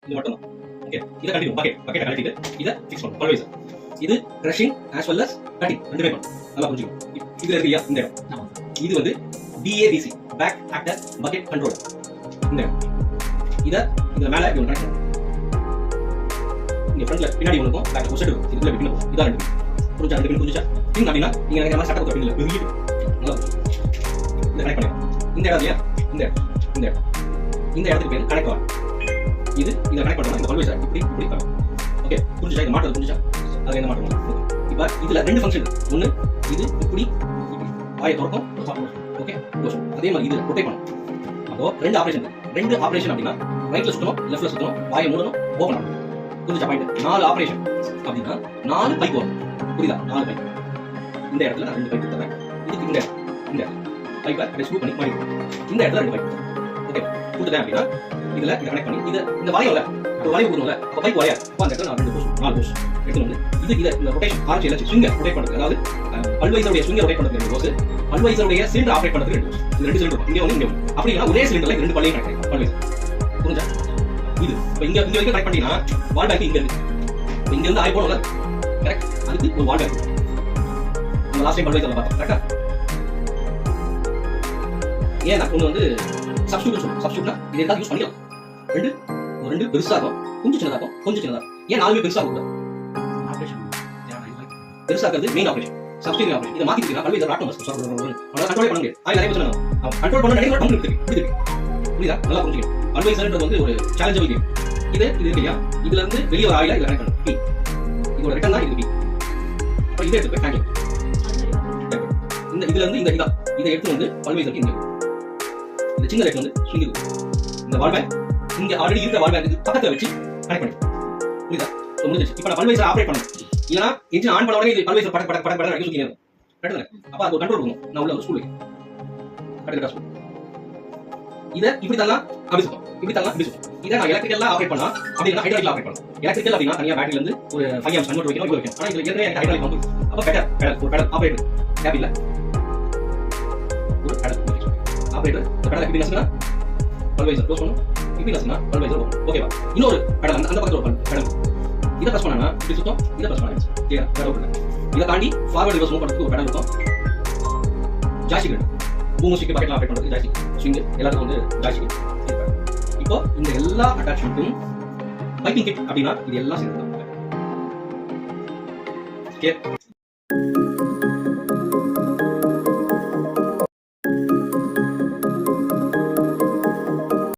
இது மட்டும் தான். ஓகே, இத கண்டினியூ பக்கெட் கழட்டிட்டு இத ஃபிக்ஸ் பண்ணனும். பல்வைசர் இது crushing as well as cutting ரெண்டுமே பண்ணனும். நல்லா புரிஞ்சுக்கணும். இதுல இருக்கியா இந்த இடம், இது வந்து BABC back actor bucket controller. இந்த இத இந்த மேல இங்க கனெக்ட் பண்ணனும். இங்க ஃப்ரண்ட்ல பின்னாடி ஒண்ணுக்கும் பேக் ஒரு செட் இருக்கும். இதுல பின்ன போகும். இதான் ரெண்டு. புரிஞ்சா? ரெண்டு பின் புரிஞ்சா? பின் அப்படினா நீங்க நினைக்கிற மாதிரி சட்டை குத்துற பின்ல பெரிய நல்லா இத கனெக்ட் பண்ணுங்க. இந்த இடத்துல இந்த இடத்துக்கு பேர் கனெக்ட் ஆகும். இது இத கனெக்ட் பண்ணா இந்த பல்வைசர் இப்படி பண்ணலாம். ஓகே, புரிஞ்சா? இந்த மாட்டல் புரிஞ்சா? அது என்ன மாட்டணும்? இப்போ இதுல ரெண்டு ஃபங்க்ஷன் இருக்கு. ஒன்னு இது இப்படி வாயை திறக்கும். Okay, close. அதே மாதிரி இது ரொட்டேட் பண்ணனும். அப்போ ரெண்டு ஆபரேஷன் அப்படினா ரைட்ல சுத்தணும், லெஃப்ட்ல சுத்தணும், வாயை மூடணும், ஓபன் பண்ணணும். புரிஞ்சா பாயிண்ட்? 4 ஆபரேஷன் அப்படினா 4 பைப் வரும். புரியுதா? 4 பைப். இந்த இடத்துல நான் 2 பைப் கொடுத்தறேன். இதுக்கு இந்த பைப்பை ரெஸ்க்யூ பண்ணி மாட்டி இந்த இடத்துல 2 பைப். ஓகே, கொடுத்தேன் அப்படினா இதுல இத கனெக்ட் பண்ணி இந்த வாயோல ஒரு வாய் கொடுக்கணும்ல, அப்ப பைப் வாயா அப்ப அந்த இடத்துல நான் 2 போஸ் 4 போஸ் எடுத்து வந்து இந்த ரொட்டேஷன் ஆர்ச் எல்லாம் ஸ்விங் ரொட்டேட் பண்றது, அதாவது பல்வைசருடைய ஸ்விங் ரொட்டேட் பண்றது 2 போஸ், பல்வைசருடைய சிலிண்டர் ஆபரேட் பண்றது 2 போஸ். இந்த 2 சிலிண்டர் இங்க ஒண்ணு அப்படினா ஒரே சிலிண்டர்ல 2 பல்லையும் கனெக்ட் பண்ணலாம் பல்வைசர். புரிஞ்சா? இது இப்ப இங்க வரைக்கும் கனெக்ட் பண்ணினா வால் பேக் இங்க இருக்கு. இங்க இருந்து ஆய் போறல கரெக்ட், அதுக்கு ஒரு வால் பேக் நம்ம லாஸ்ட் டைம் பல்வைசர்ல பார்த்தோம். கரெக்ட்டா? ஏன்னா ஒன்னு வந்து சப்ஸ்டிட்யூட் சொல்றோம். சப்ஸ்டிட்யூட்னா இது எதாவது யூஸ் பண்ணிக்கலாம். ரெண்டு பெருசா இருக்கும், கொஞ்சம் சின்னதா இருக்கும், கொஞ்சம் சின்னதா. ஏன் 4 பெருசா இருக்கும்? ஆபரேஷன் பெருசா இருக்கிறது மெயின் ஆபரேஷன், சப்ஸ்டிட்யூட் ஆபரேஷன். இத மாத்திட்டீங்கன்னா பல்வைசர் ஆட்டோமஸ் அவனால கண்ட்ரோல் பண்ண முடியாது. நிறைய பேர் சொன்னாங்க கண்ட்ரோல் பண்ண நிறைய பங்கு இருக்கு. புரியுதா? நல்லா புரிஞ்சுக்கணும். பல்வைசர்ன்றது வந்து ஒரு சேலஞ்சபிள் கேம். இது இல்லையா? இதுல இருந்து வெளிய ஒரு ஆயில இதுல கனெக்ட் பண்ணணும். பி இதோட ரிட்டர்ன் தான் இது பி. அப்ப இதை எடுத்து ஹேண்டில் இதுல இருந்து இதை எடுத்து வந்து பல்வைசருக்கு இங்க இந்த சின்ன லைட் வந்து ஸ்விங் இந்த வால் பேக் இங்க ஆல்ரெடி இருக்க வால் பேக்கு பக்கத்துல வச்சு கனெக்ட் பண்ணி. புரியுதா? முடிஞ்சிச்சு. இப்போ நான் பல்வைசர் ஆபரேட் பண்ணணும். இல்லனா இன்ஜின் ஆன் பண்ண உடனே இது பல்வைசர் பட அடிச்சு சுத்தினே இருக்கும். கரெக்ட்டா? அப்ப அது கண்ட்ரோல் பண்ணும். நான் உள்ள வந்து ஸ்கூல் வைக்கிறேன். கரெக்ட்டா ஸ்கூல். இத இப்படி தள்ளா அப்படி சுத்தும். இப்படி தள்ளா இப்படி சுத்தும். இத நான் எலக்ட்ரிக்கலா ஆபரேட் பண்ணா அப்படினா ஹைட்ராலிக்ல ஆபரேட் பண்ணணும். எலக்ட்ரிக்கல் அப்படினா தனியா பேட்டரியில இருந்து ஒரு 5 amps கன்வெர்ட் வைக்கணும், இவ்வளவு வைக்கணும். ஆனா இதுல ஏற்கனவே எனக்கு ஹைட்ராலிக் பம்ப். அப்ப பெடல் ஆபரேட்டர் கேப் இல்ல. ஒரு பெடல் ஆபரேட்டர் பெடல் இப்படி நசுனா பல்வைசர் க்ளோஸ் பண்ணும். இப்படி நசுனா பல்வைசர் ஓபன். ஓகேவா? இன்னொரு பெடல் அந்த பக்கத்துல ஒரு பெடல். இத பிரஸ் பண்ணா இப்படி சுத்தும், இத பிரஸ் பண்ணா கிளியரா வேற ஒரு பெடல். இத தாண்டி ஃபார்வர்ட் ரிவர்ஸ் மூவ் பண்றதுக்கு ஒரு பெடல் இருக்கும். ஜாய்ஸ்டிக் இருக்கு. பூம் ஸ்டிக் பக்கெட்ல ஆபரேட் பண்றதுக்கு ஜாய்ஸ்டிக், ஸ்விங் எல்லாத்துக்கும் வந்து ஜாய்ஸ்டிக் இருக்கு. இப்போ இந்த எல்லா அட்டாச்மென்ட்டும் பைப்பிங் கிட் அப்படினா இது எல்லாம் சேர்ந்து தான். ஓகே.